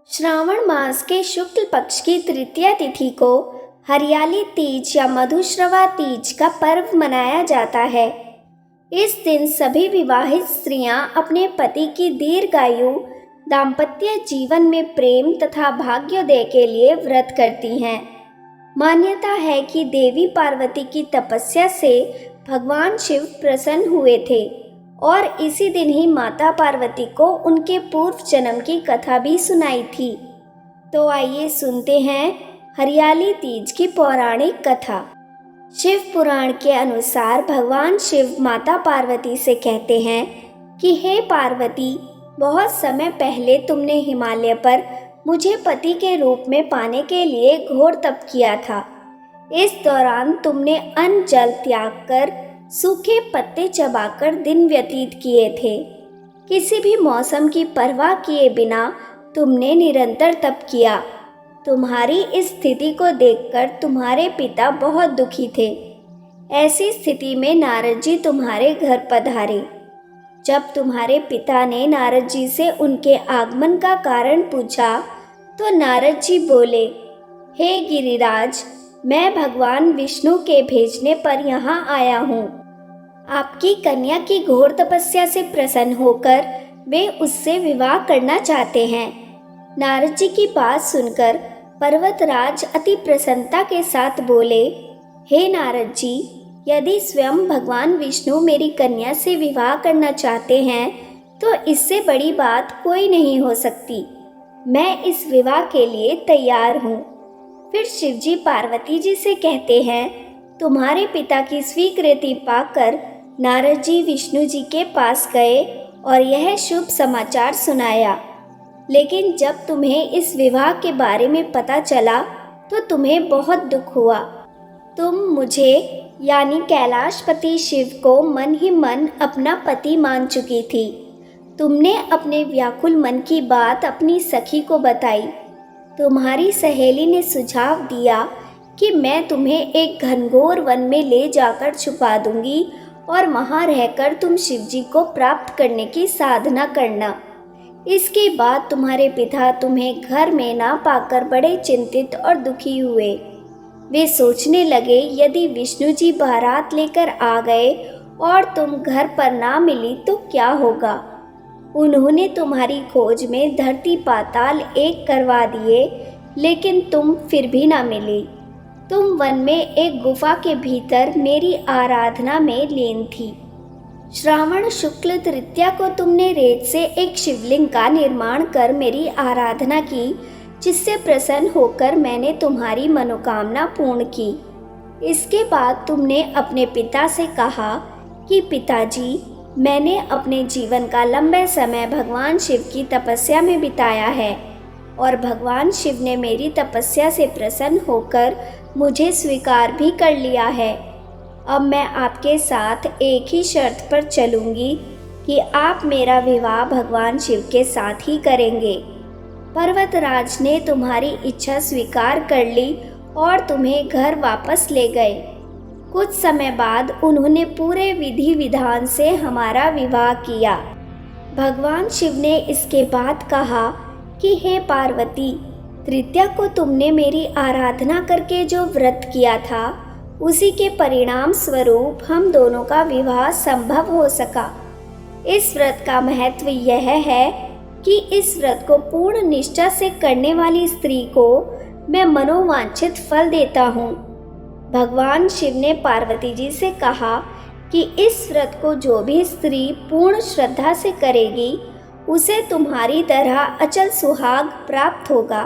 श्रावण मास के शुक्ल पक्ष की तृतीया तिथि को हरियाली तीज या मधुश्रवा तीज का पर्व मनाया जाता है। इस दिन सभी विवाहित स्त्रियां अपने पति की दीर्घायु, दाम्पत्य जीवन में प्रेम तथा भाग्योदय के लिए व्रत करती हैं। मान्यता है कि देवी पार्वती की तपस्या से भगवान शिव प्रसन्न हुए थे और इसी दिन ही माता पार्वती को उनके पूर्व जन्म की कथा भी सुनाई थी। तो आइए सुनते हैं हरियाली तीज की पौराणिक कथा। शिव पुराण के अनुसार भगवान शिव माता पार्वती से कहते हैं कि हे पार्वती, बहुत समय पहले तुमने हिमालय पर मुझे पति के रूप में पाने के लिए घोर तप किया था। इस दौरान तुमने अन्न जल त्याग कर सूखे पत्ते चबाकर दिन व्यतीत किए थे। किसी भी मौसम की परवाह किए बिना तुमने निरंतर तप किया। तुम्हारी इस स्थिति को देखकर तुम्हारे पिता बहुत दुखी थे। ऐसी स्थिति में नारद जी तुम्हारे घर पधारे। जब तुम्हारे पिता ने नारद जी से उनके आगमन का कारण पूछा तो नारद जी बोले, हे गिरिराज, मैं भगवान विष्णु के भेजने पर यहाँ आया हूँ। आपकी कन्या की घोर तपस्या से प्रसन्न होकर वे उससे विवाह करना चाहते हैं। नारद जी की बात सुनकर पर्वतराज अति प्रसन्नता के साथ बोले, हे नारद जी, यदि स्वयं भगवान विष्णु मेरी कन्या से विवाह करना चाहते हैं तो इससे बड़ी बात कोई नहीं हो सकती। मैं इस विवाह के लिए तैयार हूँ। फिर शिवजी पार्वती जी से कहते हैं, तुम्हारे पिता की स्वीकृति पाकर नारद जी विष्णु जी के पास गए और यह शुभ समाचार सुनाया। लेकिन जब तुम्हें इस विवाह के बारे में पता चला तो तुम्हें बहुत दुख हुआ। तुम मुझे यानी कैलाशपति शिव को मन ही मन अपना पति मान चुकी थी। तुमने अपने व्याकुल मन की बात अपनी सखी को बताई। तुम्हारी सहेली ने सुझाव दिया कि मैं तुम्हें एक घनघोर वन में ले जाकर छुपा दूंगी और वहाँ रहकर तुम शिवजी को प्राप्त करने की साधना करना। इसके बाद तुम्हारे पिता तुम्हें घर में ना पाकर बड़े चिंतित और दुखी हुए। वे सोचने लगे, यदि विष्णु जी बारात लेकर आ गए और तुम घर पर ना मिली तो क्या होगा। उन्होंने तुम्हारी खोज में धरती पाताल एक करवा दिए, लेकिन तुम फिर भी ना मिली। तुम वन में एक गुफा के भीतर मेरी आराधना में लीन थी। श्रावण शुक्ल तृतीया को तुमने रेत से एक शिवलिंग का निर्माण कर मेरी आराधना की, जिससे प्रसन्न होकर मैंने तुम्हारी मनोकामना पूर्ण की। इसके बाद तुमने अपने पिता से कहा कि पिताजी, मैंने अपने जीवन का लंबा समय भगवान शिव की तपस्या में बिताया है और भगवान शिव ने मेरी तपस्या से प्रसन्न होकर मुझे स्वीकार भी कर लिया है। अब मैं आपके साथ एक ही शर्त पर चलूँगी कि आप मेरा विवाह भगवान शिव के साथ ही करेंगे। पर्वतराज ने तुम्हारी इच्छा स्वीकार कर ली और तुम्हें घर वापस ले गए। कुछ समय बाद उन्होंने पूरे विधि विधान से हमारा विवाह किया। भगवान शिव ने इसके बाद कहा कि हे पार्वती, तृतीया को तुमने मेरी आराधना करके जो व्रत किया था, उसी के परिणाम स्वरूप हम दोनों का विवाह संभव हो सका। इस व्रत का महत्व यह है कि इस व्रत को पूर्ण निष्ठा से करने वाली स्त्री को मैं मनोवांछित फल देता हूँ। भगवान शिव ने पार्वती जी से कहा कि इस व्रत को जो भी स्त्री पूर्ण श्रद्धा से करेगी, उसे तुम्हारी तरह अचल सुहाग प्राप्त होगा।